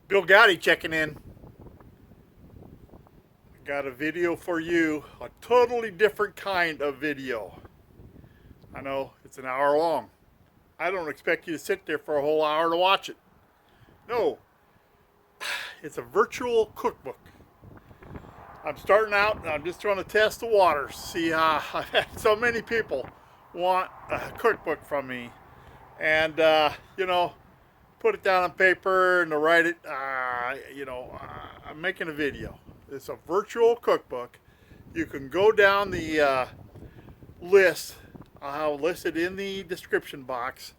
Bill Goudy checking in. Got a video for you, a totally different kind of video. I know it's an hour long. I don't expect you to sit there for a whole hour to watch it. No, it's a virtual cookbook. I'm starting out and I'm just trying to test the waters, see how I've had so many people want a cookbook from me, and you know, put it down on paper and to write it. I'm making a video. It's a virtual cookbook. You can go down the list. I'll list it in the description box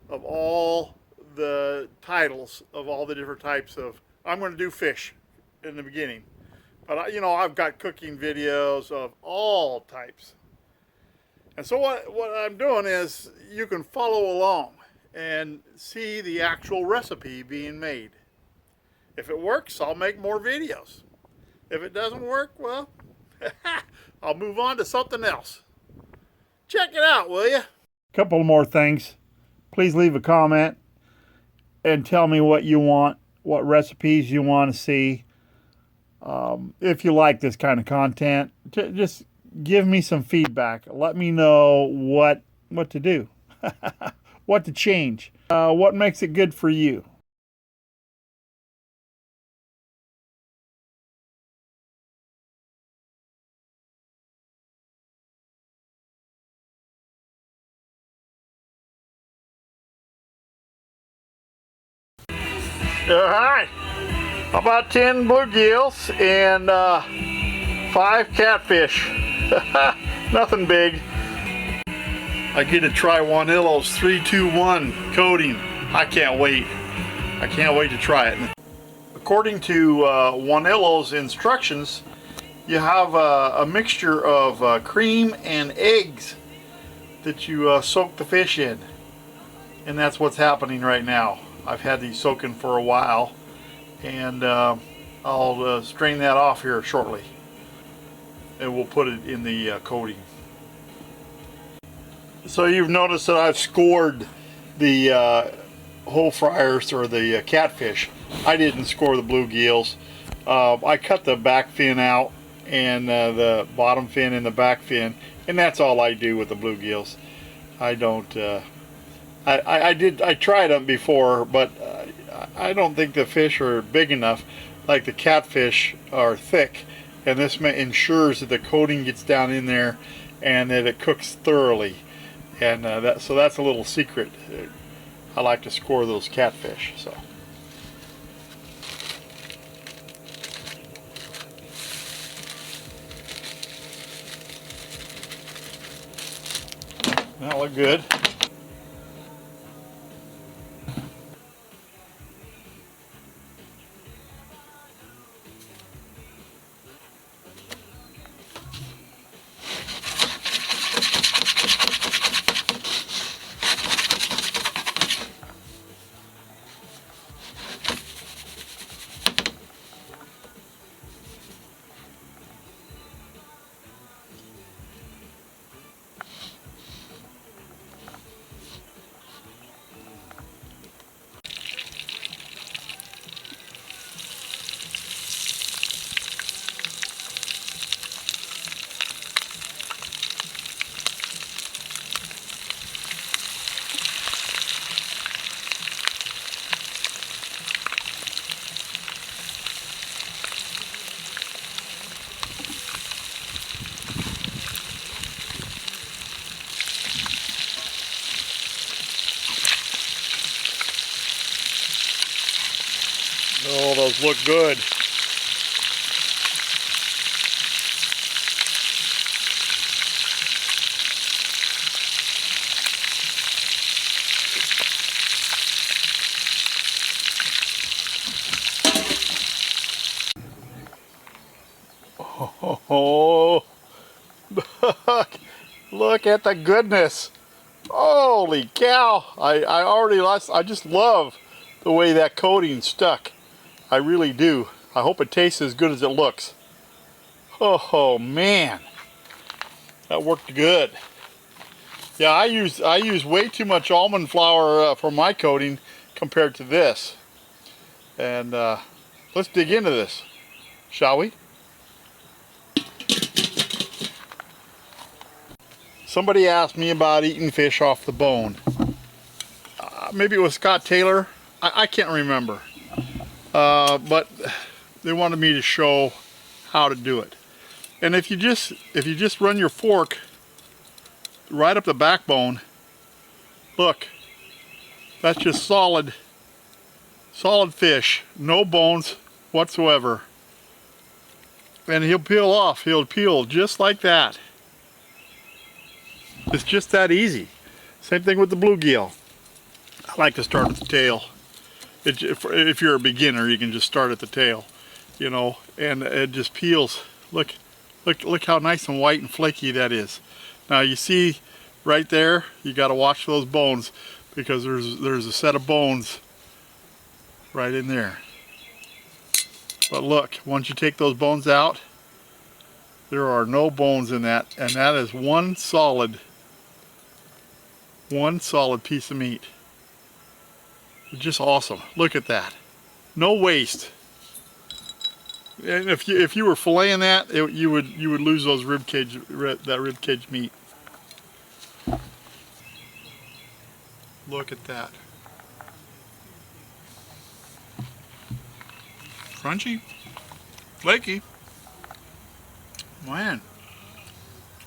of all the titles of all the different types of. I'm going to do fish in the beginning, but I've got cooking videos of all types. And so what I'm doing is you can follow along and see the actual recipe being made. If it works, I'll make more videos. If it doesn't work, well, I'll move on to something else. Check it out, will you? Couple more things. Please leave a comment and tell me what you want, what recipes you want to see. If you like this kind of content, just give me some feedback. Let me know what to do, what to change, what makes it good for you. All right, about 10 bluegills and 5 catfish. Nothing big. I get to try Wanillo's 3-2-1 coating. I can't wait. I can't wait to try it. According to Wanillo's instructions, you have a mixture of cream and eggs that you soak the fish in. And that's what's happening right now. I've had these soaking for a while, and I'll strain that off here shortly, and we'll put it in the coating. So you've noticed that I've scored the whole fryers, or the catfish. I didn't score the bluegills. I cut the back fin out and the bottom fin and the back fin, and that's all I do with the bluegills. I don't I tried them before, but I don't think the fish are big enough. Like the catfish are thick, and this ensures that the coating gets down in there and that it cooks thoroughly. And so that's a little secret. I like to score those catfish. So. That look good. Oh, those look good. Oh, look at the goodness. Holy cow. I just love the way that coating stuck. I really do. I hope it tastes as good as it looks. Oh man, that worked good. Yeah, I use way too much almond flour for my coating compared to this. And let's dig into this, shall we? Somebody asked me about eating fish off the bone. Maybe it was Scott Taylor. I can't remember. But they wanted me to show how to do it. And if you just run your fork right up the backbone, look, that's just solid fish, no bones whatsoever. And he'll peel off. He'll peel just like that. It's just that easy. Same thing with the bluegill. I like to start at the tail. If you're a beginner, you can just start at the tail, you know, and it just peels. Look how nice and white and flaky that is. Now you see right there, you got to watch those bones, because there's a set of bones right in there. But look, once you take those bones out, there are no bones in that, and that is one solid piece of meat. Just awesome. Look at that. No waste. And if you were filleting that, you would lose those rib cage meat. Look at that. Crunchy, flaky. Man.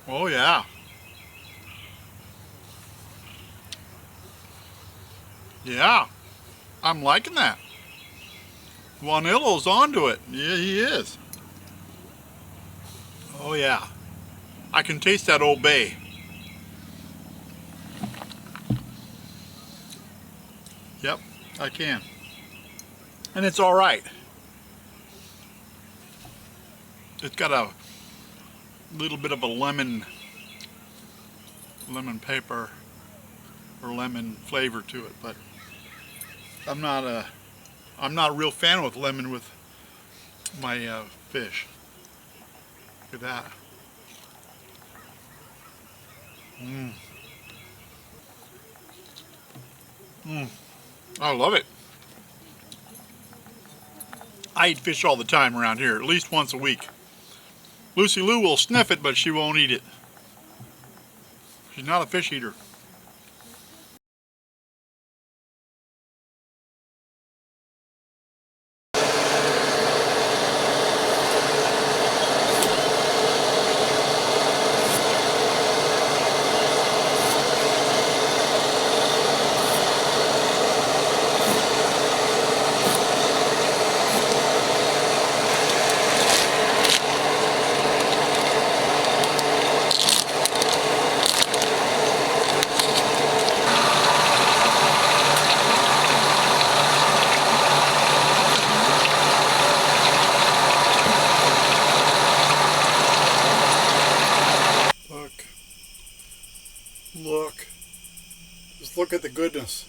Oh yeah. Yeah. I'm liking that. Vanillo's onto it. Yeah, he is. Oh yeah. I can taste that Old Bay. Yep, I can. And it's all right. It's got a little bit of a lemon pepper or lemon flavor to it, but I'm not a real fan with lemon with my fish. Look at that. I love it. I eat fish all the time around here, at least once a week. Lucy Lou will sniff it, but she won't eat it. She's not a fish eater. Look. Just look at the goodness.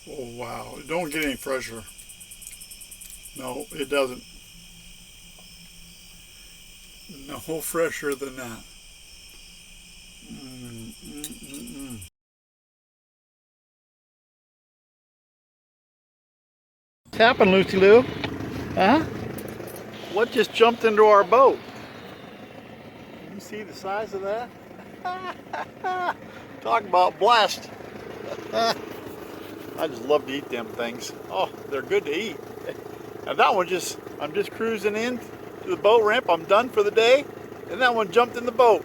Oh wow, it don't get any fresher. No, it doesn't. No fresher than that. What's happened, Lucy Lou? Huh? What just jumped into our boat? You see the size of that? Talk about blessed. I just love to eat them things. Oh, they're good to eat. And that one I'm just cruising in to the boat ramp. I'm done for the day. And that one jumped in the boat.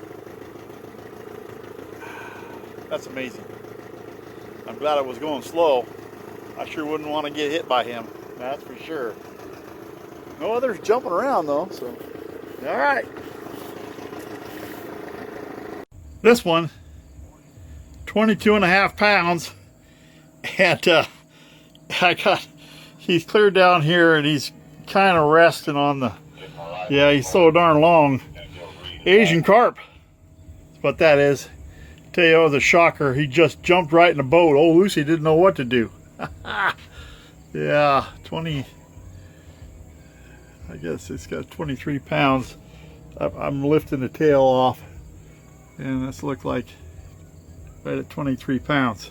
That's amazing. I'm glad I was going slow. I sure wouldn't want to get hit by him. That's for sure. No others jumping around though, so. All right. This one, 22.5 pounds. And he's clear down here and he's kind of resting on the, yeah, he's so darn long. Asian carp. That's what that is. Tell you, it was a shocker. He just jumped right in the boat. Oh, Lucy didn't know what to do. Yeah, 20, I guess it's got 23 pounds. I'm lifting the tail off, and this looked like right at 23 pounds.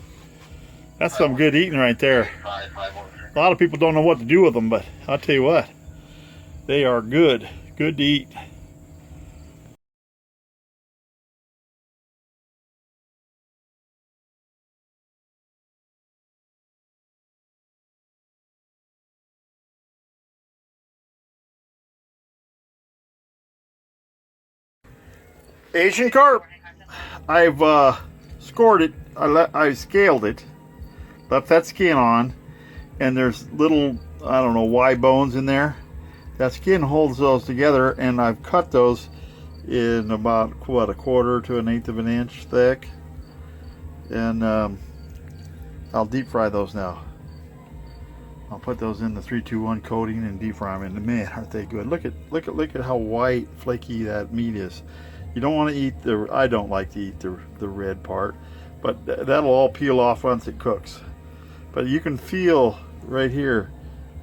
That's some good eating right there. A lot of people don't know what to do with them, but I'll tell you what, they are good. Good to eat. Asian carp. I've scored it. I scaled it. Left that skin on, and there's little, I don't know, Y bones in there. That skin holds those together, and I've cut those in about, what, 1/4 to 1/8 of an inch thick. And I'll deep fry those now. I'll put those in the 3-2-1 coating and deep fry them. And man, aren't they good? Look at how white, flaky that meat is. You don't want to eat the, I don't like to eat the red part, but that'll all peel off once it cooks. But you can feel right here,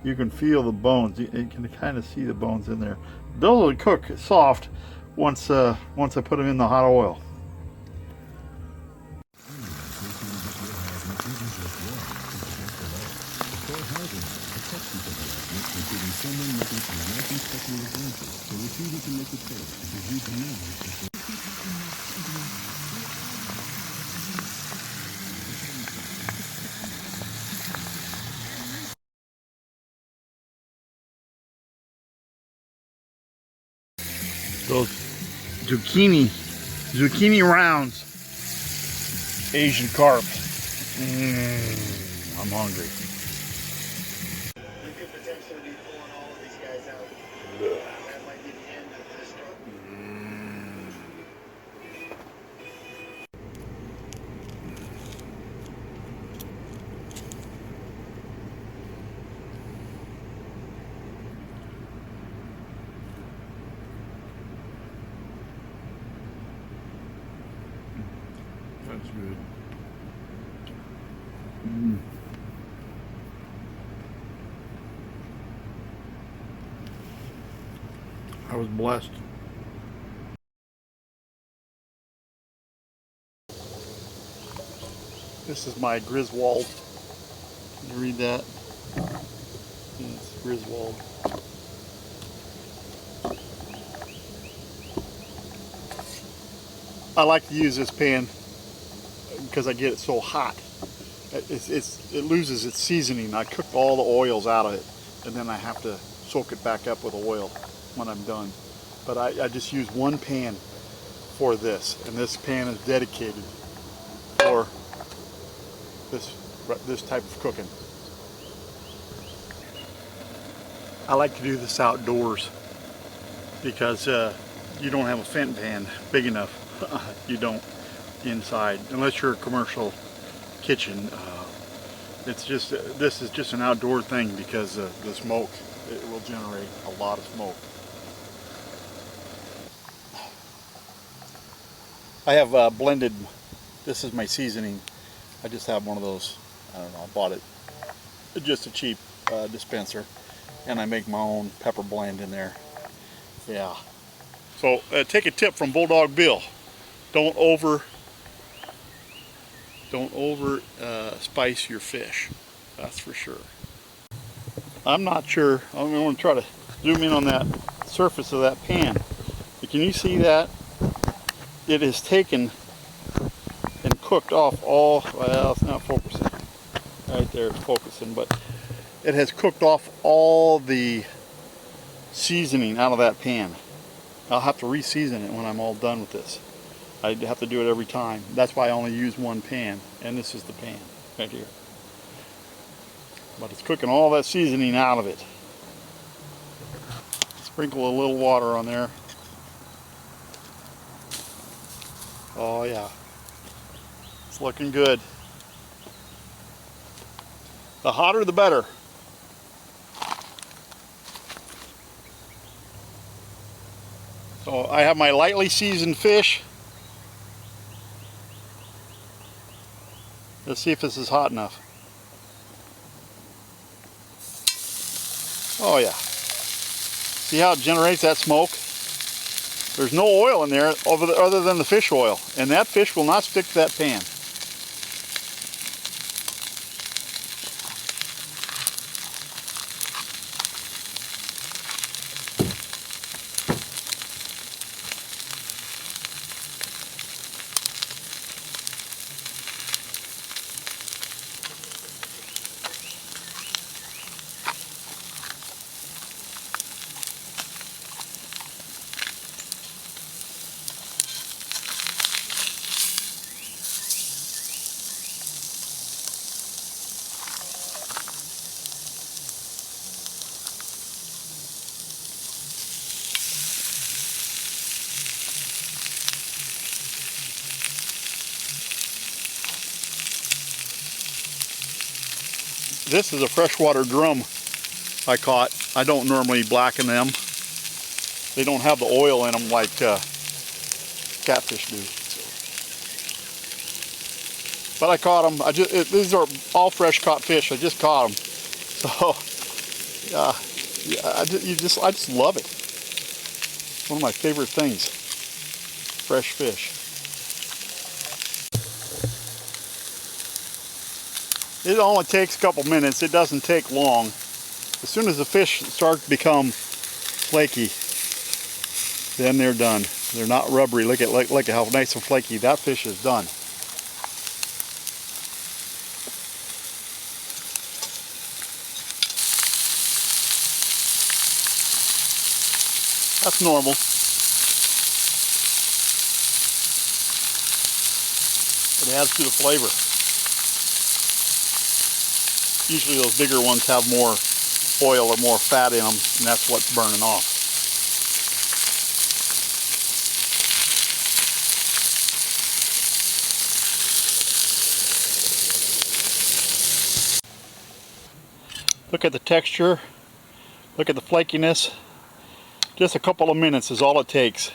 you can feel the bones. You can kind of see the bones in there. Those will cook soft once I put them in the hot oil. Those zucchini rounds, Asian carp. I'm hungry. We could potentially be pulling all of these guys out. That might be the end of this truck. That's good. I was blessed. This is my Griswold. Can you read that? It's Griswold. I like to use this pan because I get it so hot. It loses its seasoning. I cook all the oils out of it, and then I have to soak it back up with oil when I'm done. But I just use one pan for this, and this pan is dedicated for this type of cooking. I like to do this outdoors because you don't have a Fenton pan big enough. You don't inside, unless you're a commercial kitchen. It's just this is just an outdoor thing because the smoke, it will generate a lot of smoke. I have blended. This is my seasoning. I just have one of those. I don't know. I bought it just a cheap dispenser, and I make my own pepper blend in there. Yeah. So take a tip from Bulldog Bill. Don't over spice your fish. That's for sure. I'm not sure. I'm going to try to zoom in on that surface of that pan. But can you see that? It has taken and cooked off all, well, it's not focusing. Right there it's focusing, but it has cooked off all the seasoning out of that pan. I'll have to re-season it when I'm all done with this. I have to do it every time. That's why I only use one pan, and this is the pan right here. But it's cooking all that seasoning out of it. Sprinkle a little water on there. Oh yeah, it's looking good. The hotter the better. So I have my lightly seasoned fish. Let's see if this is hot enough. Oh yeah. See how it generates that smoke? There's no oil in there other than the fish oil, and that fish will not stick to that pan. This is a freshwater drum I caught. I don't normally blacken them. They don't have the oil in them like catfish do. But I caught them. These are all fresh caught fish. I just caught them. So yeah, I just love it. It's one of my favorite things. Fresh fish. It only takes a couple minutes. It doesn't take long. As soon as the fish start to become flaky, then they're done. They're not rubbery. Look at how nice and flaky that fish is done. That's normal. It adds to the flavor. Usually those bigger ones have more oil or more fat in them, and that's what's burning off. Look at the texture. Look at the flakiness. Just a couple of minutes is all it takes.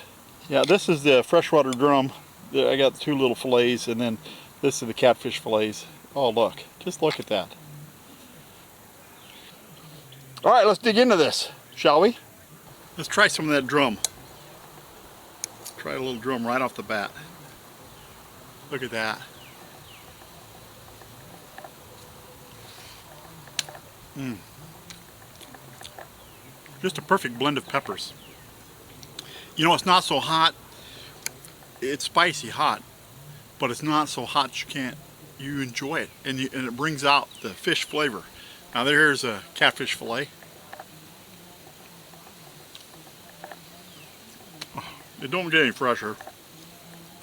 Yeah, this is the freshwater drum. I got 2 little fillets, and then this is the catfish fillets. Oh, look. Just look at that. All right, let's dig into this, shall we? Let's try some of that drum. Try a little drum right off the bat. Look at that. Just a perfect blend of peppers. You know, it's not so hot. It's spicy hot, but it's not so hot you enjoy it, and it brings out the fish flavor. Now there's a catfish fillet. Oh, it don't get any fresher.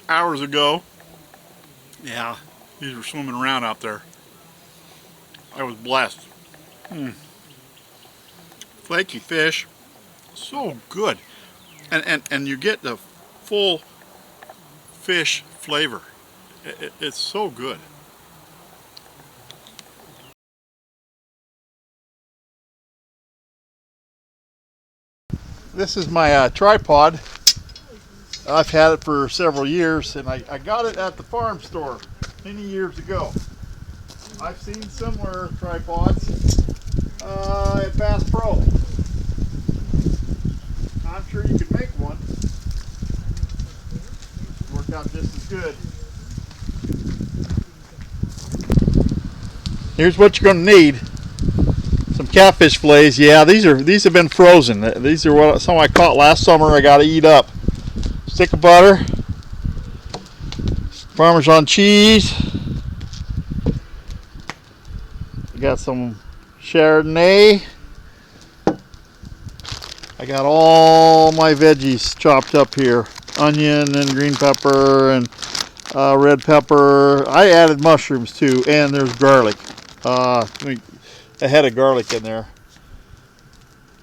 Hours ago, yeah, these were swimming around out there. I was blessed. Flaky fish, so good, and you get the full fish flavor. It's so good. This is my tripod. I've had it for several years, and I got it at the farm store many years ago. I've seen similar tripods at Bass Pro. I'm sure you could make one. Work out just as good. Here's what you're going to need. Some catfish fillets. Yeah, these have been frozen. These are some I caught last summer. I got to eat up. Stick of butter, Parmesan cheese. I got some Chardonnay. I got all my veggies chopped up here. Onion and green pepper and red pepper. I added mushrooms too, and there's garlic. A head of garlic in there.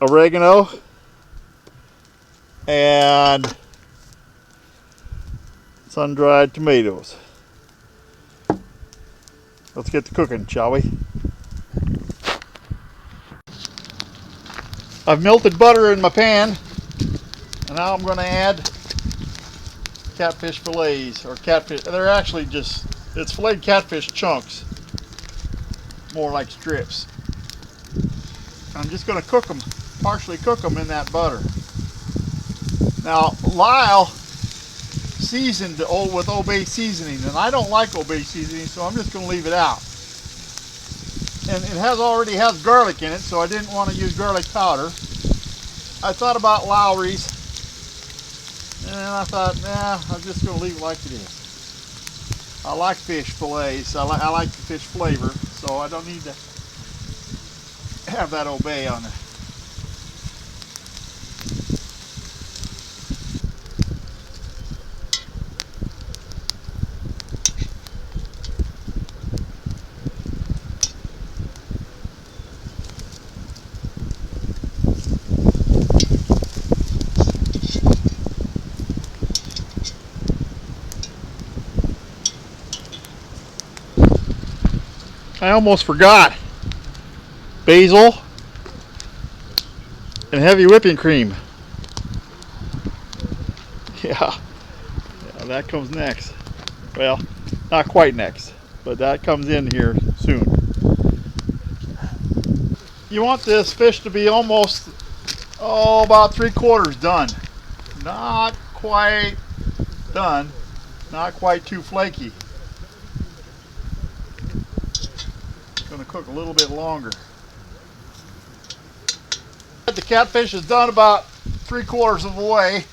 Oregano. And sun-dried tomatoes. Let's get to cooking, shall we? I've melted butter in my pan, and now I'm going to add catfish fillets, or catfish. They're actually it's filleted catfish chunks, more like strips. I'm just going to cook them, partially cook them in that butter. Now, Lyle seasoned with Obey seasoning, and I don't like Obey seasoning, so I'm just going to leave it out. And it already has garlic in it, so I didn't want to use garlic powder. I thought about Lowry's, and I thought, nah, I'm just going to leave it like it is. I like fish fillets. I like the fish flavor, so I don't need to have that Obey on it. I almost forgot. basil, and heavy whipping cream. Yeah, that comes next. Well, not quite next, but that comes in here soon. You want this fish to be almost, about 3/4 done. Not quite done, not quite too flaky. It's going to cook a little bit longer. The catfish is done about 3/4 of the way,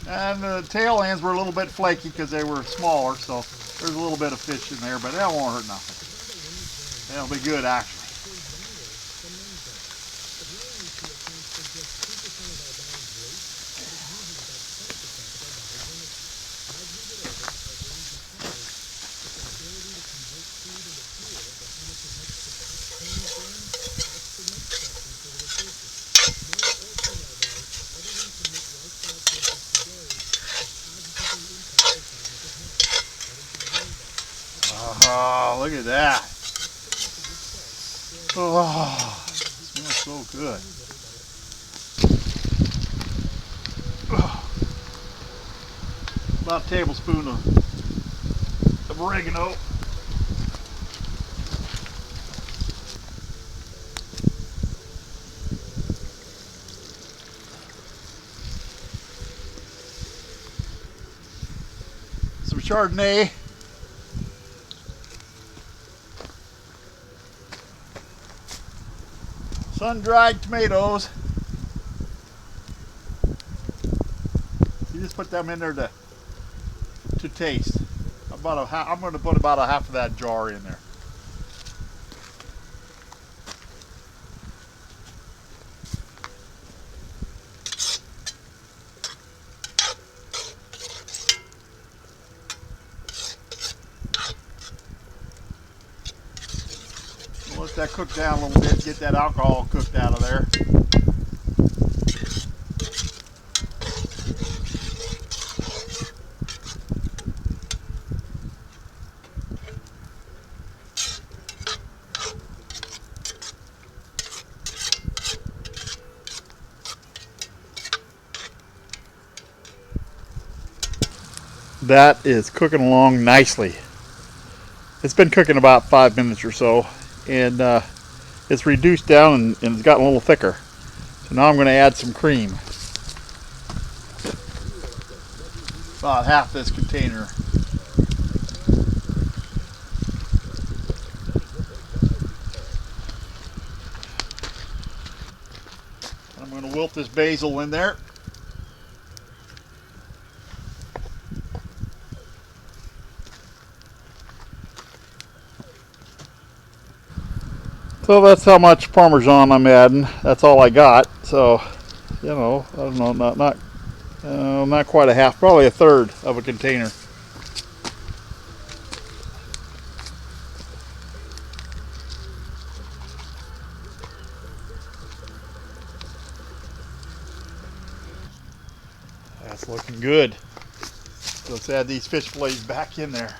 and the tail ends were a little bit flaky because they were smaller, so there's a little bit of fish in there, but that won't hurt nothing. That'll be good, actually. Oh, look at that. Oh, it smells so good. About a tablespoon of oregano. Some Chardonnay. Sun-dried tomatoes. You just put them in there to taste. I'm going to put about a half of that jar in there. We'll let that cook down a little bit, get that alcohol cooked out of there. That is cooking along nicely. It's been cooking about 5 minutes or so, and it's reduced down and it's gotten a little thicker. So now I'm going to add some cream. About half this container. I'm going to wilt this basil in there. So that's how much Parmesan I'm adding. That's all I got. So, I don't know, not quite a half, probably a third of a container. That's looking good. So let's add these fish fillets back in there.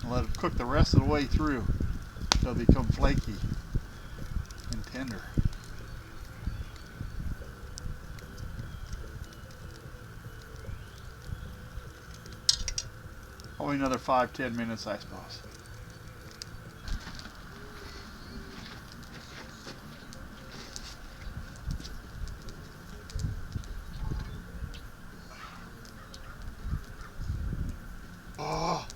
Let it cook the rest of the way through until they become flaky and tender. Only another 5-10 minutes, I suppose. Oh.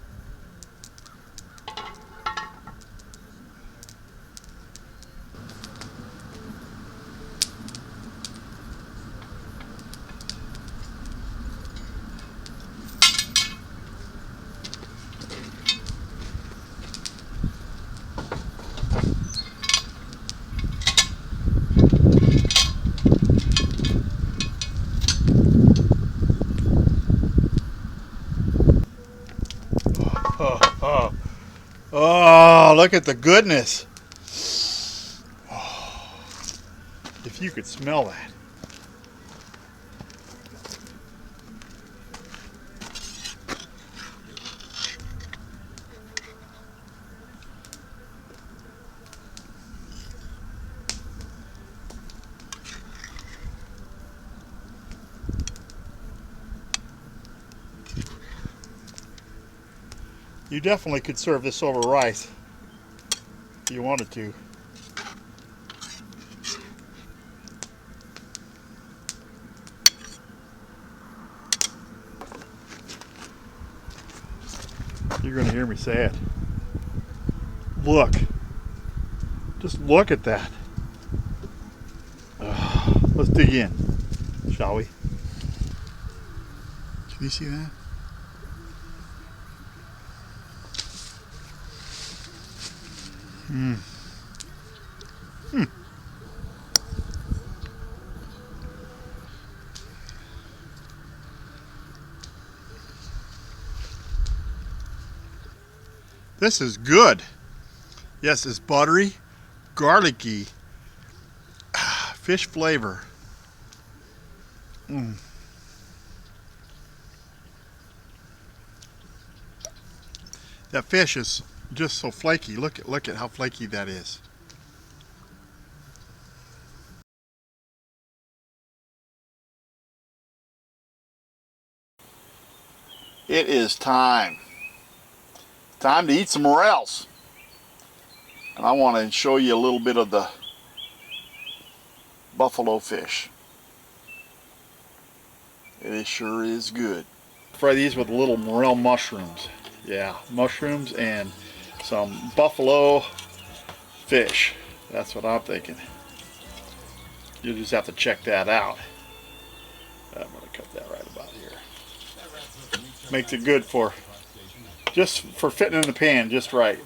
Oh, look at the goodness. Oh, if you could smell that. You definitely could serve this over rice if you wanted to. You're going to hear me say it. Look. Just look at that. Let's dig in, shall we? Can you see that? This is good. Yes, it's buttery, garlicky, fish flavor. That fish is just so flaky. Look at how flaky that is. It is time. Time to eat some morels. And I want to show you a little bit of the buffalo fish. It sure is good. Fry these with little morel mushrooms. Yeah, mushrooms and some buffalo fish. That's what I'm thinking. You'll just have to check that out. I'm going to cut that right about here. Makes it good for, just for fitting in the pan just right.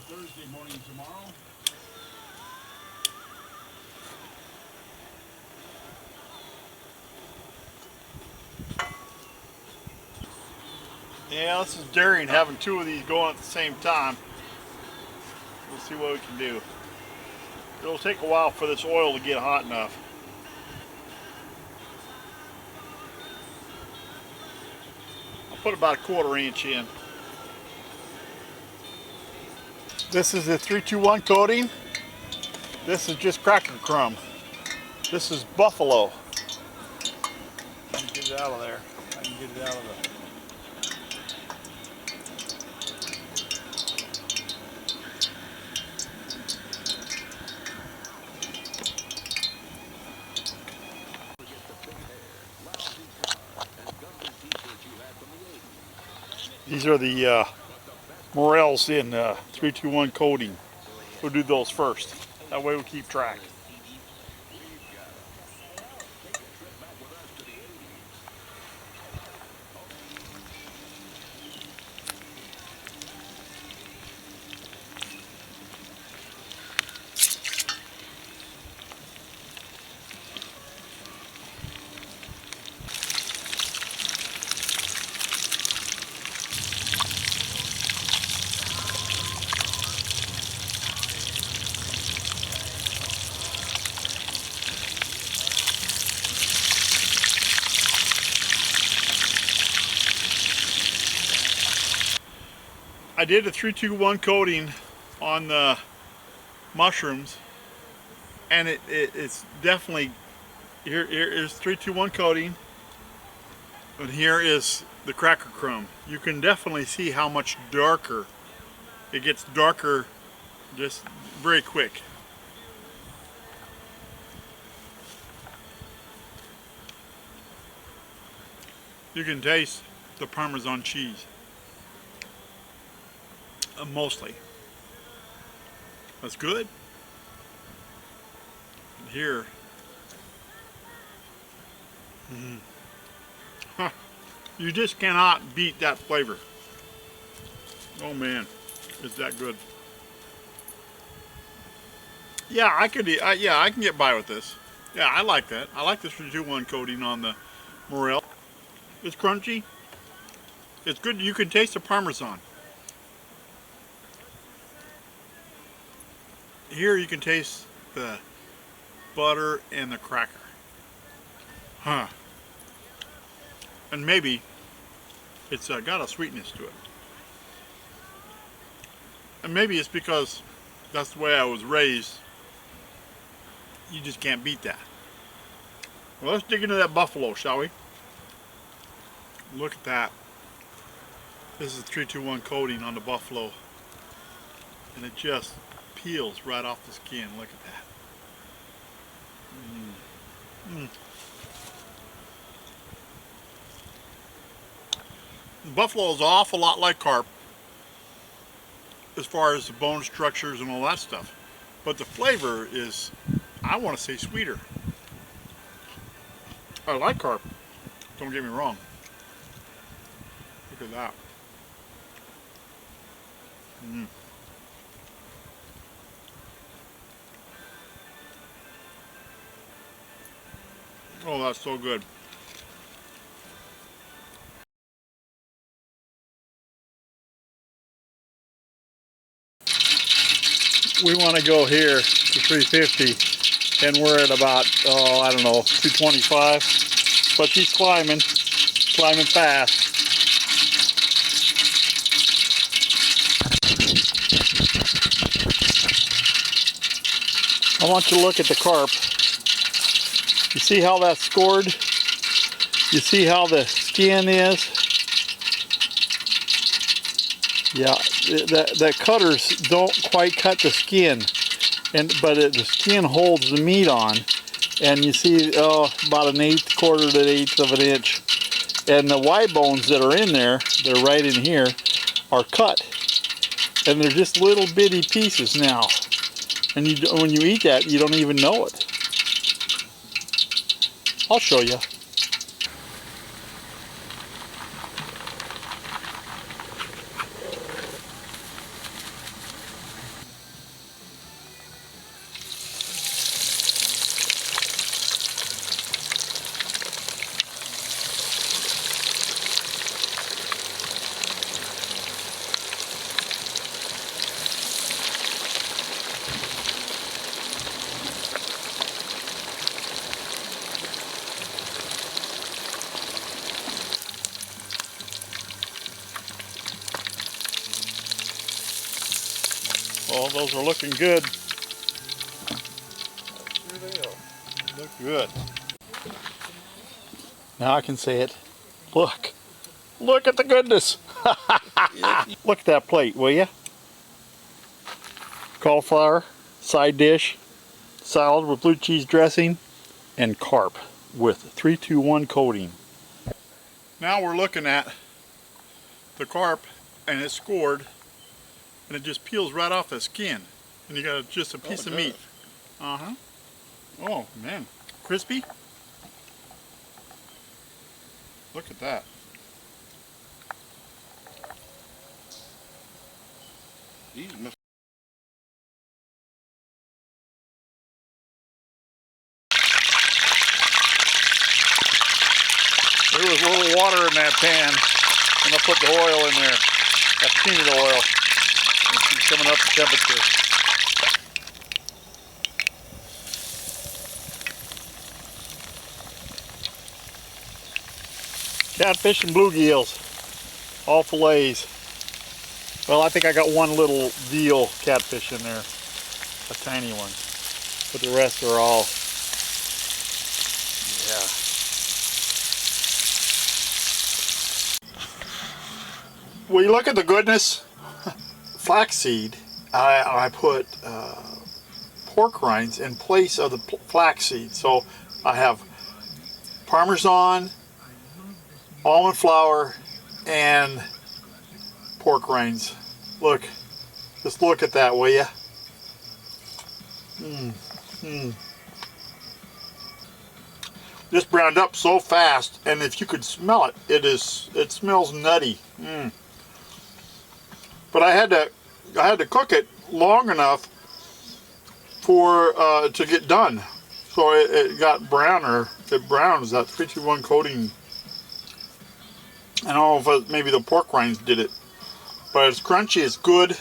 Yeah, this is daring, having two of these going at the same time. We'll see what we can do. It'll take a while for this oil to get hot enough. I'll put about a 1/4 inch in. This is the 3-2-1 coating. This is just cracker crumb. This is buffalo. Let me get it out of there. I can get it out of there. These are the morels in 3-2-1 coating. We'll do those first. That way we keep track. I did a 3-2-1 coating on the mushrooms, and it's definitely, here is 3-2-1 coating, and here is the cracker crumb. You can definitely see how much darker it gets, darker just very quick. You can taste the Parmesan cheese. Mostly. That's good. And here, you just cannot beat that flavor. Oh man, it's that good. Yeah, I could. Yeah, I can get by with this. Yeah, I like that. I like this 3-2-1 coating on the morel. It's crunchy. It's good. You can taste the Parmesan. Here you can taste the butter and the cracker. Huh. And maybe it's got a sweetness to it. And maybe it's because that's the way I was raised. You just can't beat that. Well, let's dig into that buffalo, shall we? Look at that. This is 321 coating on the buffalo, and it just peels right off the skin. Look at that. The buffalo is an awful lot like carp as far as the bone structures and all that stuff, but the flavor is, I want to say, sweeter. I like carp, don't get me wrong. Look at that. Oh, that's so good. We want to go here to 350, and we're at about, oh, I don't know, 225. But she's climbing fast. I want you to look at the carp. You see how that's scored? You see how the skin is? Yeah, the cutters don't quite cut the skin, but the skin holds the meat on. And you see, about an eighth, quarter to an eighth of an inch. And the Y bones that are in there, they're right in here, are cut. And they're just little bitty pieces now. And when you eat that, you don't even know it. I'll show you. Oh, those are looking good. Here they are. Look good. Now I can say it. Look. Look at the goodness. Look at that plate, will you? Cauliflower, side dish, salad with blue cheese dressing, and carp with 321 coating. Now we're looking at the carp, and it's scored, and it just peels right off the skin, and you got just a piece of meat. Oh man, crispy. Look at that. These must. There was a little water in that pan, and I put the oil in there. That's peanut oil. It's coming up to temperature. Catfish and bluegills, all fillets. Well, I think I got one little deal catfish in there, a tiny one, but the rest are all, yeah. Well, you look at the goodness. Flaxseed, I put pork rinds in place of the flaxseed. So I have Parmesan, almond flour, and pork rinds. Look, just look at that, will ya? This browned up so fast, and if you could smell it, it smells nutty. But I had to cook it long enough for to get done, so it got browner. It browns. That 321 coating. I don't know if maybe the pork rinds did it, but it's crunchy. It's good.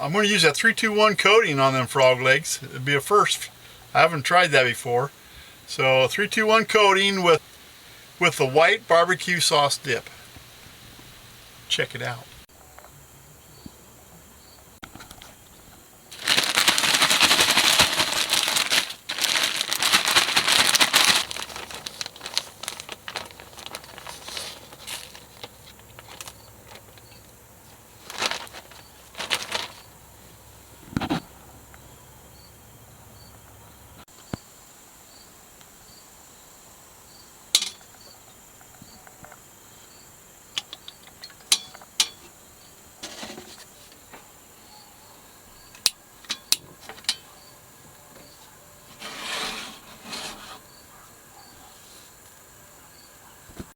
I'm going to use that 321 coating on them frog legs. It'd be a first. I haven't tried that before. So 321 coating with the white barbecue sauce dip. Check it out.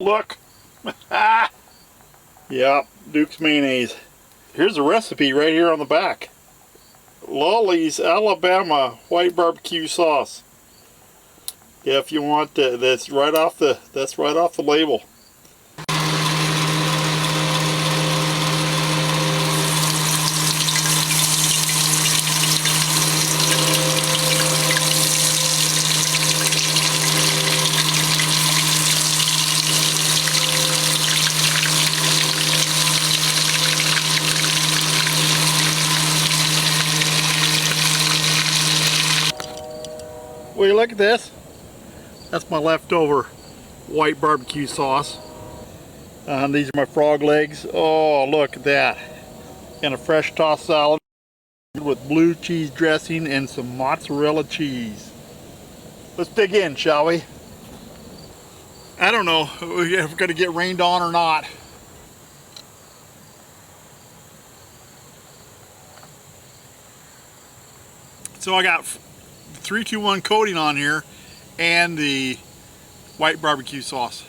Look. Yep, Duke's mayonnaise. Here's the recipe right here on the back. Lolly's Alabama white barbecue sauce. Yeah, if you want that's right off the label. Will you look at this? That's my leftover white barbecue sauce. These are my frog legs. Oh, look at that. And a fresh tossed salad with blue cheese dressing and some mozzarella cheese. Let's dig in, shall we? I don't know if we're going to get rained on or not. So I got 3-2-1 coating on here and the white barbecue sauce.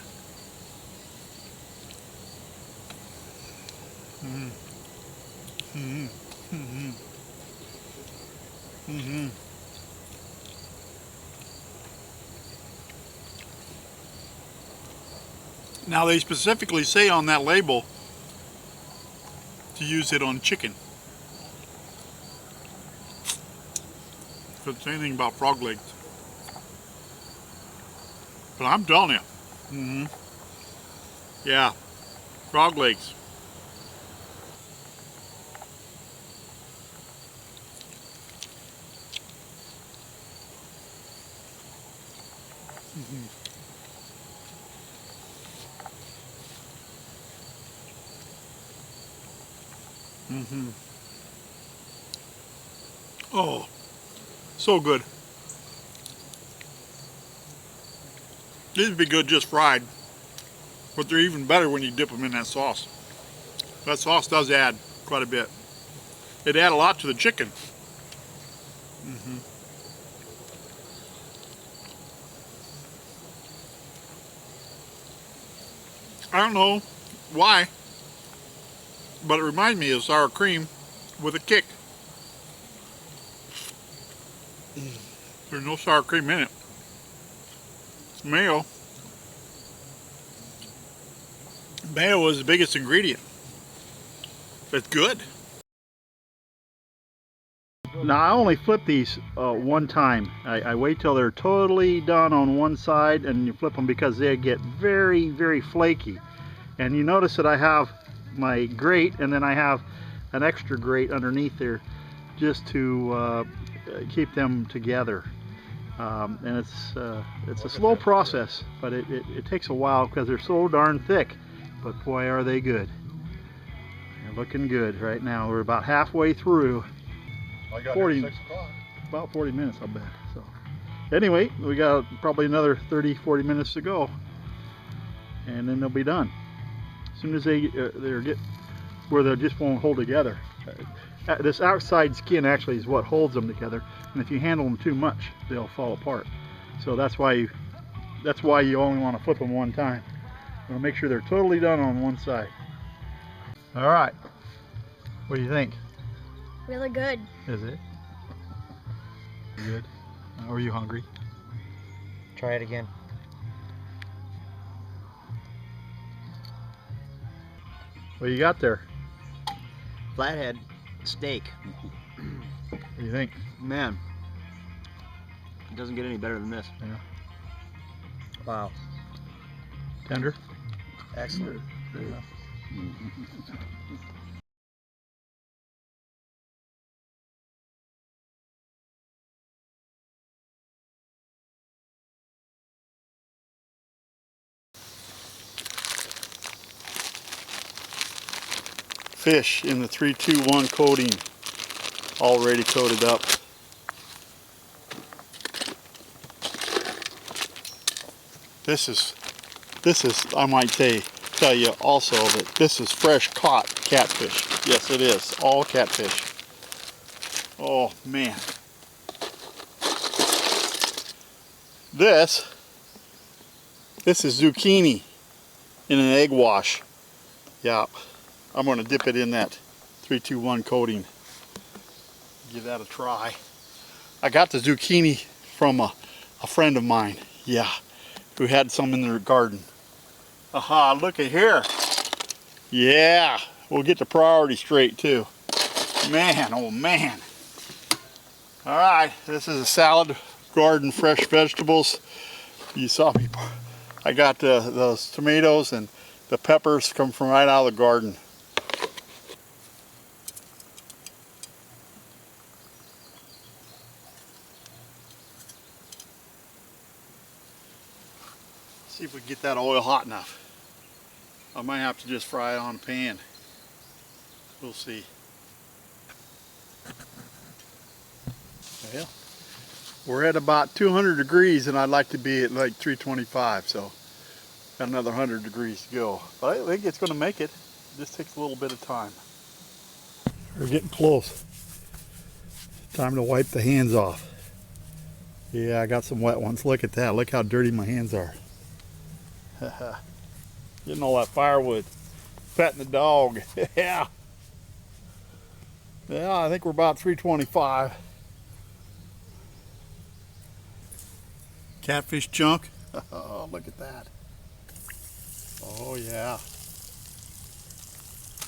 Now they specifically say on that label to use it on chicken. Doesn't say anything about frog legs. But I'm telling you. Yeah, frog legs. Oh, so good. These would be good just fried, but they're even better when you dip them in that sauce. That sauce does add quite a bit. It adds a lot to the chicken. I don't know why, but it reminds me of sour cream with a kick. There's no sour cream in it. It's mayo. Mayo is the biggest ingredient. It's good. Now I only flip these one time. I wait till they're totally done on one side and you flip them because they get very, very flaky. And you notice that I have my grate and then I have an extra grate underneath there just to keep them together. And it's a slow process, but it takes a while because they're so darn thick. But boy, are they good. They're looking good right now. We're about halfway through. I got 40, 6 o'clock. about 40 minutes, I'll bet. So anyway, we got probably another 30-40 minutes to go, and then they'll be done. As soon as they get where they just won't hold together. This outside skin actually is what holds them together, and if you handle them too much, they'll fall apart. So that's why you only want to flip them one time. You want to make sure they're totally done on one side. All right. What do you think? Really good. Is it? Good. Are you hungry? Try it again. What do you got there? Flathead steak. What do you think? Man, it doesn't get any better than this. Yeah. Wow. Tender? Excellent. Yeah. Fish in the 3-2-1 coating, already coated up. This is, I might tell you also that this is fresh caught catfish. Yes, it is, all catfish. Oh man. This is zucchini. in an egg wash. Yeah, I'm going to dip it in that 321 coating. Give that a try. I got the zucchini from a friend of mine, yeah, who had some in their garden. Aha, look at here. Yeah, we'll get the priority straight too. Man, oh man. All right, this is a salad garden, fresh vegetables. You saw me, I got those tomatoes and the peppers come from right out of the garden. See if we can get that oil hot enough. I might have to just fry it on a pan. We'll see. Well, we're at about 200 degrees and I'd like to be at like 325, so got another 100 degrees to go. But I think it's going to make it. It just takes a little bit of time. We're getting close. Time to wipe the hands off. Yeah, I got some wet ones. Look at that. Look how dirty my hands are. Getting all that firewood. Petting the dog. Yeah. Yeah, I think we're about 325. Catfish chunk. Oh, look at that. Oh yeah.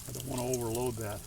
I don't want to overload that.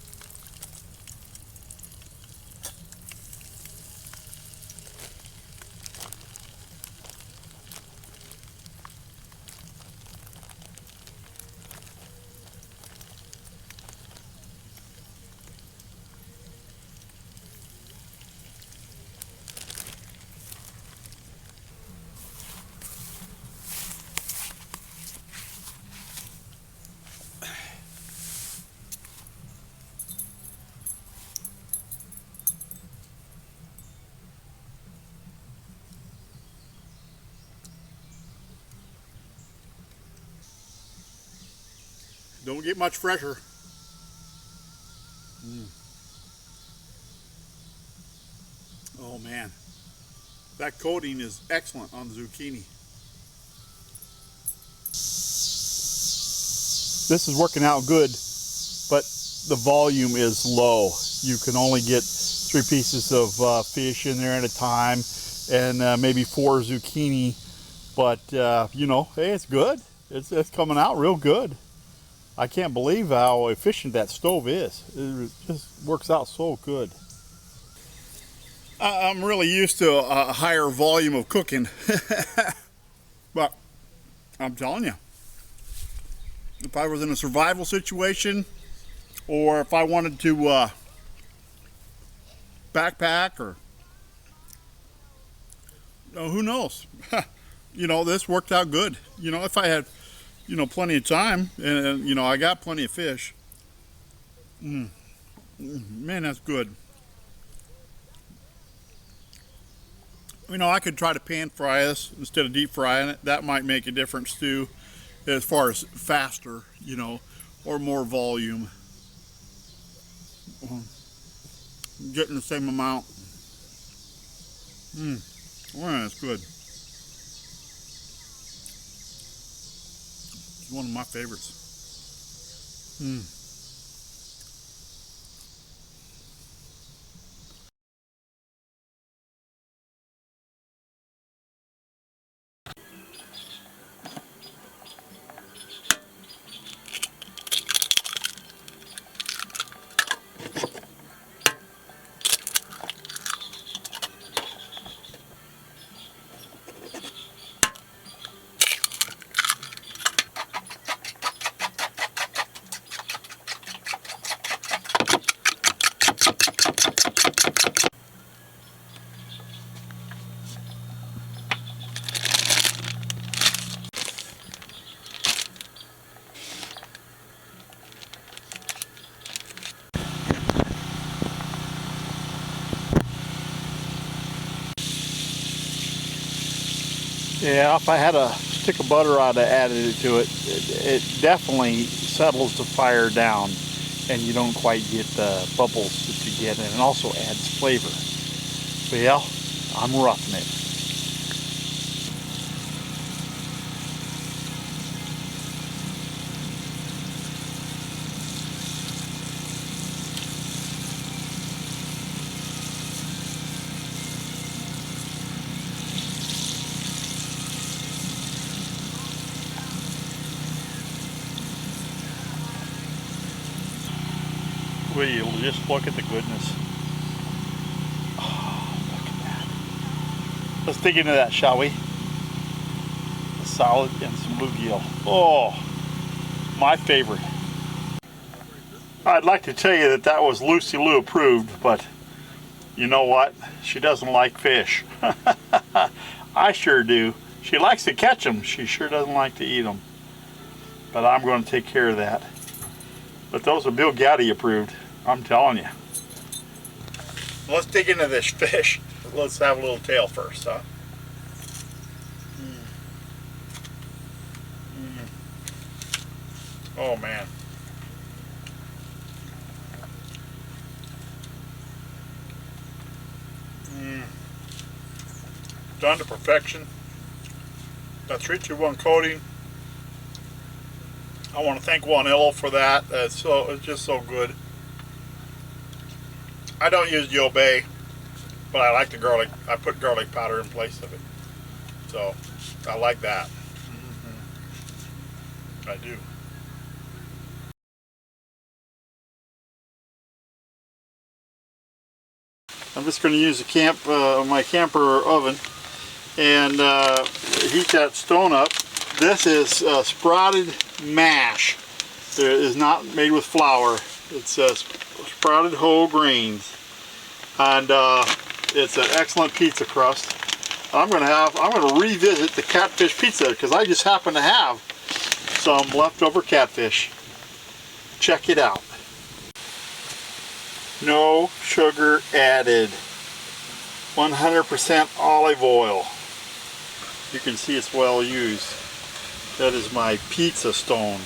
Don't get much fresher. Oh man, that coating is excellent on the zucchini. This is working out good, but the volume is low. You can only get 3 pieces of fish in there at a time, and maybe 4 zucchini. But you know, hey, it's good. It's coming out real good. I can't believe how efficient that stove is. It just works out so good. I'm really used to a higher volume of cooking. But I'm telling you, if I was in a survival situation, or if I wanted to backpack, or who knows, you know, this worked out good. You know, if I had, you know, plenty of time, and you know, I got plenty of fish. Man, that's good. You know, I could try to pan fry this instead of deep frying it. That might make a difference too, as far as faster, you know, or more volume. Getting the same amount. Well, that's good. It's one of my favorites. Yeah, if I had a stick of butter, I'd have added it to it. It definitely settles the fire down, and you don't quite get the bubbles that you get, and it also adds flavor. But yeah, I'm roughing it. Will you just look at the goodness? Oh, look at that. Let's dig into that, shall we? A salad and some bluegill. Oh, my favorite. I'd like to tell you that was Lucy Lou approved, but you know what? She doesn't like fish. I sure do. She likes to catch them. She sure doesn't like to eat them. But I'm going to take care of that. But those are Bill Goudy approved. I'm telling you. Let's dig into this fish. Let's have a little tail first, huh? Oh man. Done to perfection. That 3-2-1 coating. I want to thank Wanillo for that. It's just so good. I don't use Bay, but I like the garlic. I put garlic powder in place of it, so I like that. I do. I'm just going to use my camper oven and heat that stone up. This is sprouted mash. It is not made with flour. It's sprouted whole grains, and it's an excellent pizza crust. I'm going to revisit the Catfish Pizza because I just happen to have some leftover catfish. Check it out. No sugar added. 100% olive oil. You can see it's well used. That is my pizza stone.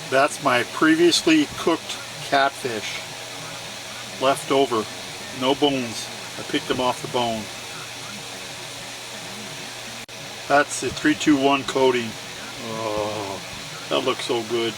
That's my previously cooked catfish. Left over. No bones. I picked them off the bone. That's the 3-2-1 coating. Oh, that looks so good.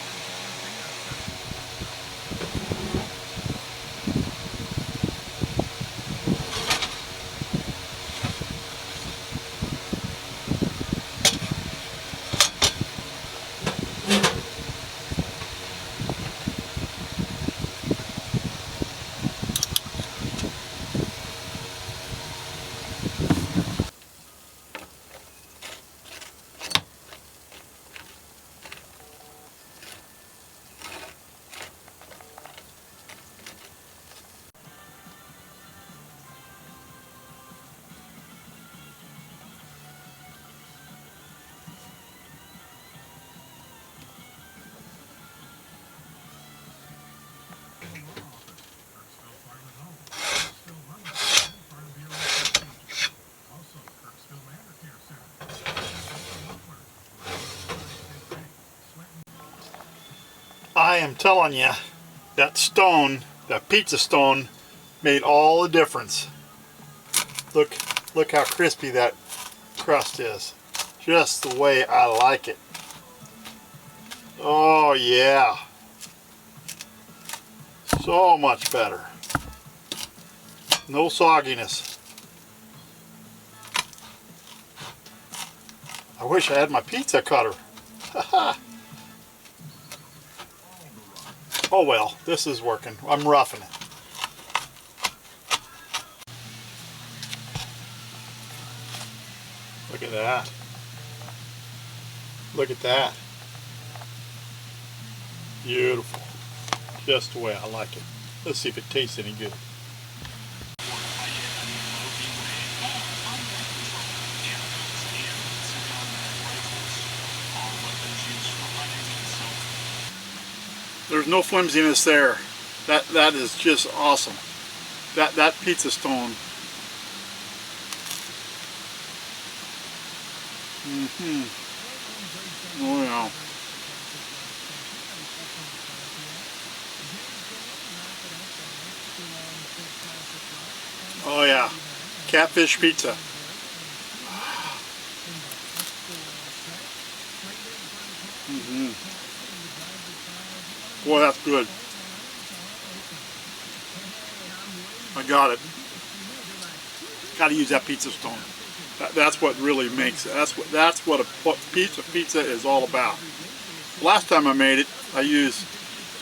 I am telling you, that stone, that pizza stone, made all the difference. Look how crispy that crust is. Just the way I like it. Oh yeah. So much better. No sogginess. I wish I had my pizza cutter. Oh well, this is working. I'm roughing it. Look at that. Look at that. Beautiful. Just the way I like it. Let's see if it tastes any good. There's no flimsiness there. That is just awesome. That pizza stone. Oh yeah. Oh yeah. Catfish Pizza. Boy, that's good. I got it. Got to use that pizza stone. That's what really makes it. That's what a pizza is all about. Last time I made it, I used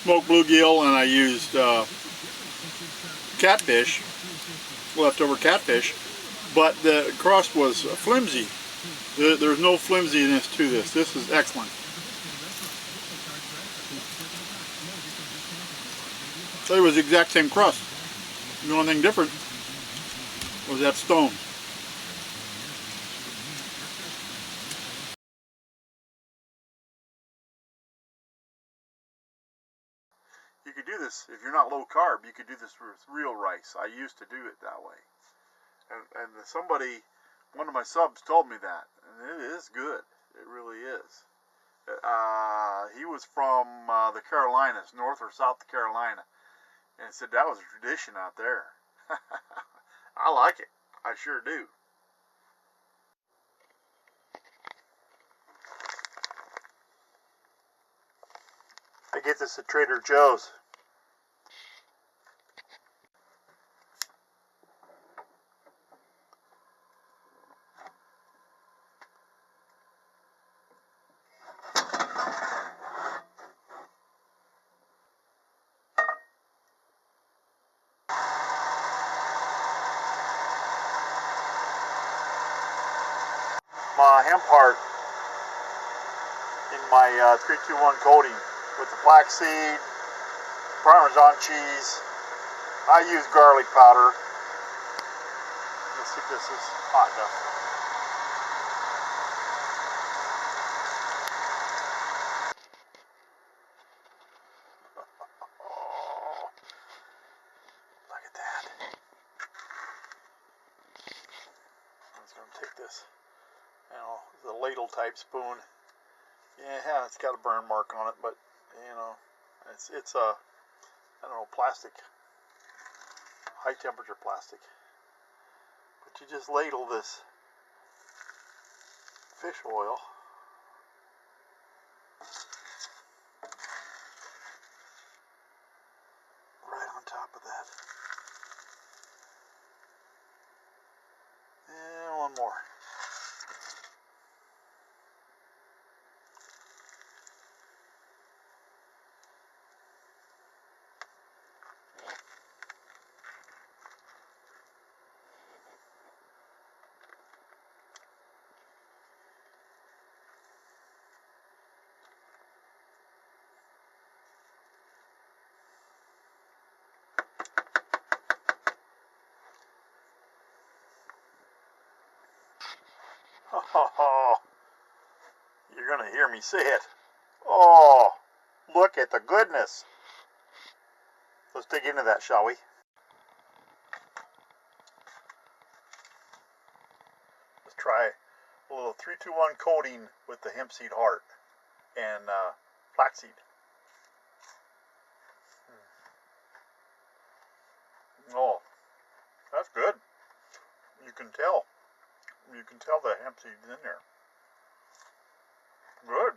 smoked bluegill and I used catfish, leftover catfish, but the crust was flimsy. There's no flimsiness to this. This is excellent. So it was the exact same crust. The only thing different was that stone. You could do this, if you're not low carb, you could do this with real rice. I used to do it that way. And somebody, one of my subs told me that. And it is good. It really is. He was from the Carolinas, North or South Carolina. And said that was a tradition out there. I like it. I sure do. I get this at Trader Joe's. My hemp heart in my 321 coating with the flaxseed, Parmesan cheese. I use garlic powder. Let's see if this is hot enough. Oh, look at that. I'm just going to take this, the ladle type spoon. Yeah, it's got a burn mark on it, but it's a, I don't know, plastic, high temperature plastic. But you just ladle this fish oil right on top of that. And one more. Oh, you're going to hear me say it. Oh, look at the goodness. Let's dig into that, shall we? Let's try a little 321 coating with the hemp seed heart and flaxseed. Oh, that's good. You can tell. You can tell the hemp seed's in there. Good.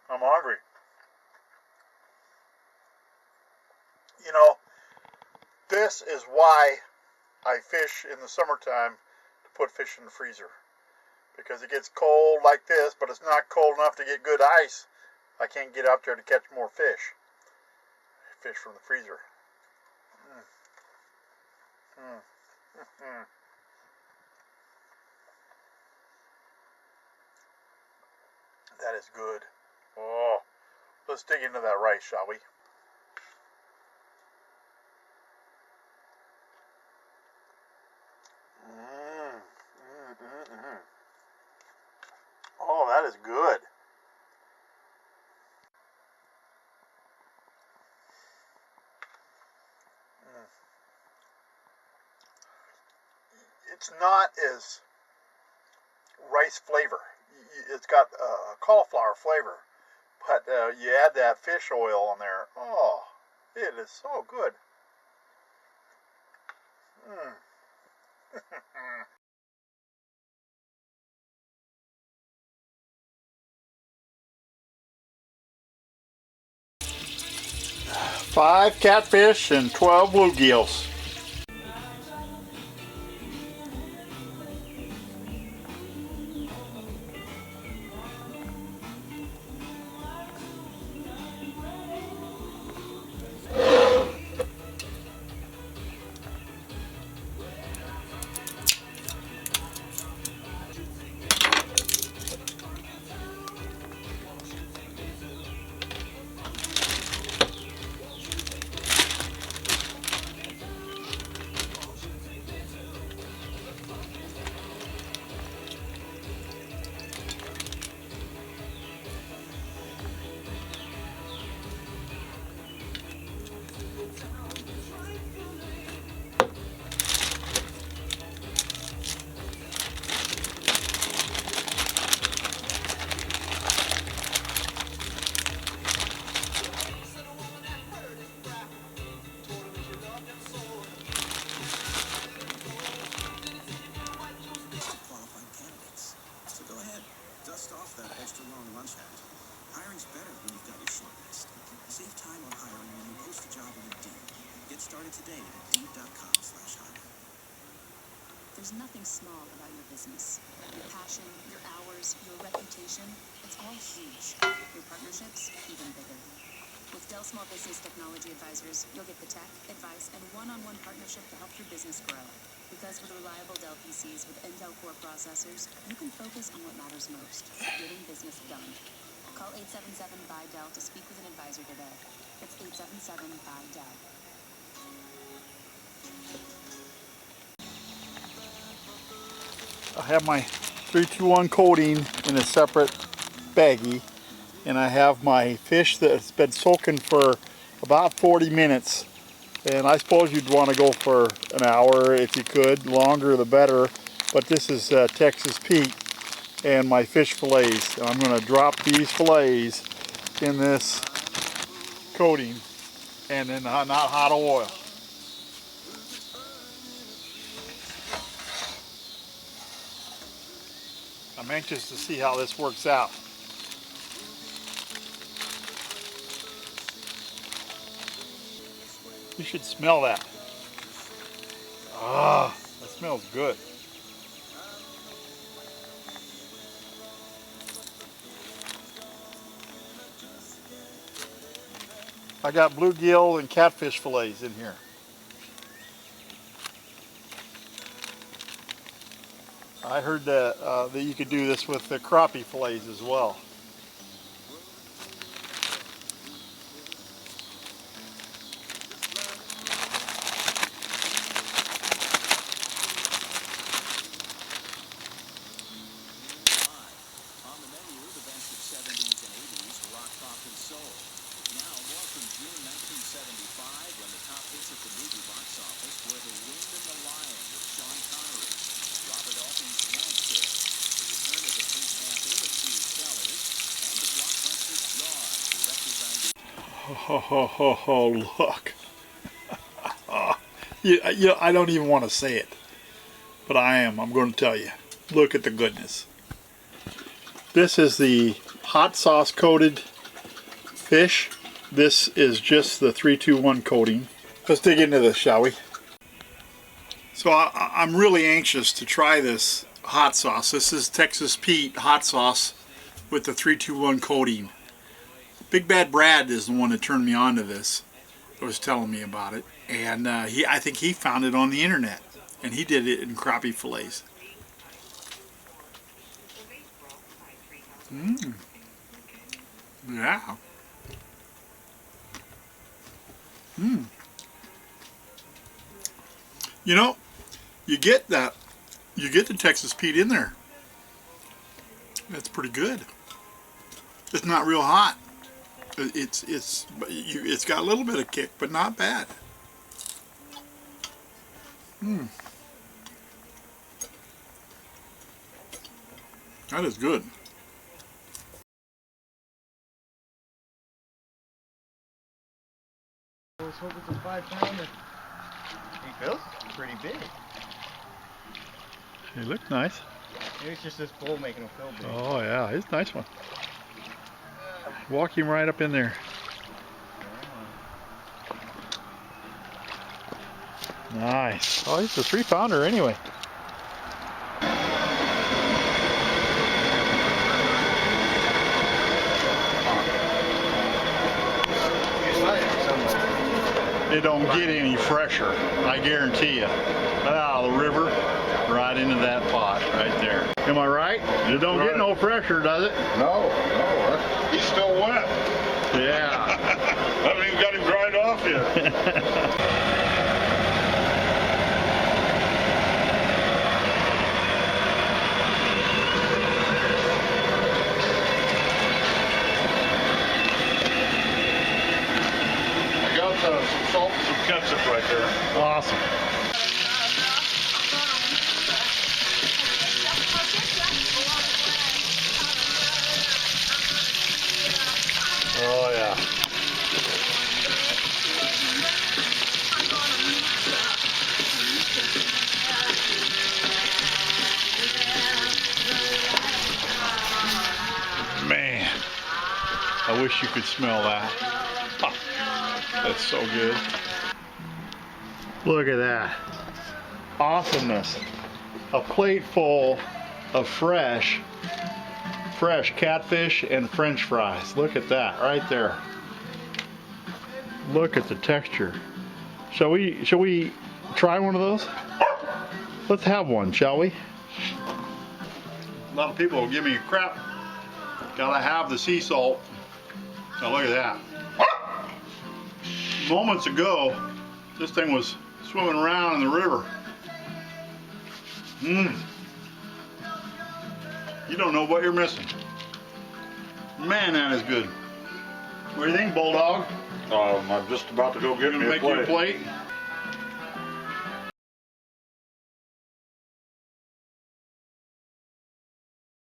I'm hungry. You know, this is why I fish in the summertime to put fish in the freezer. Because it gets cold like this, but it's not cold enough to get good ice. I can't get out there to catch more fish. Fish from the freezer. That is good. Oh, let's dig into that rice, shall we? Oh, that is good. it's not as rice flavor. It's got cauliflower flavor, but you add that fish oil on there. Oh, it is so good. Mm. 5 catfish and 12 bluegills. Dust off that extra long lunch hat. Hiring's better when you've got your short list. Save time on hiring when you post a job on Indeed. Get started today at Indeed.com/hire. There's nothing small about your business. Your passion, your hours, your reputation, it's all huge. Your partnerships, even bigger. With Dell Small Business Technology Advisors, you'll get the tech, advice, and one-on-one partnership to help your business grow. Because with reliable Dell PCs with Intel Core processors, you can focus on what matters most, getting business done. Call 877-BUY-DELL to speak with an advisor today. That's 877-BUY-DELL. I have my 321 coating in a separate baggie, and I have my fish that's been soaking for about 40 minutes. And I suppose you'd want to go for an hour if you could, longer the better. But this is Texas Pete and my fish fillets. And I'm going to drop these fillets in this coating and in not hot oil. I'm anxious to see how this works out. You should smell that. Ah, that smells good. I got bluegill and catfish fillets in here. I heard that you could do this with the crappie fillets as well. Oh, look. I don't even want to say it, but I'm going to tell you. Look at the goodness. This is the hot sauce coated fish. This is just the 321 coating. Let's dig into this, shall we? So I'm really anxious to try this hot sauce. This is Texas Pete hot sauce with the 321 coating. Big Bad Brad is the one that turned me on to this. He was telling me about it, and I think he found it on the internet, and he did it in crappie fillets. Yeah. You know, you get that, you get the Texas Pete in there. That's pretty good. It's not real hot. It's got a little bit of kick, but not bad. That is good. Let's hope it's a 5-pounder. He feels pretty big. He looks nice. Maybe it's just this pole making him feel big. Oh yeah, it's a nice one. Walk him right up in there. Nice. Oh, he's a 3-pounder anyway. It don't get any fresher, I guarantee you. Out of the river, right into that pot right there. Am I right? It don't get no fresher, does it? No, he's still wet. Yeah. I haven't even got him dried off yet. I got some salt and some ketchup right there. Awesome. Oh yeah. Man, I wish you could smell that. That's so good. Look at that. Awesomeness. A plate full of fresh catfish and French fries. Look at that right there. Look at the texture. Shall we try one of those? Let's have one, shall we? A lot of people will give me crap. Gotta have the sea salt. Now look at that. Moments ago, this thing was swimming around in the river. You don't know what you're missing. Man, that is good. What do you think, Bulldog? I'm just about to go get me a Make you a plate?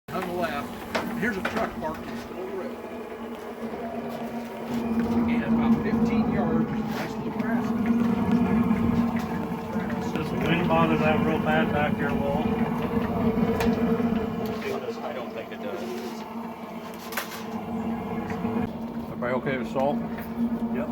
On the left, here's a truck parked in the middle of the road. And about 15 yards, there's a nice little grass. Does the wind bother that real bad back here, Lowell? I don't think it does. Everybody okay with salt? Yep.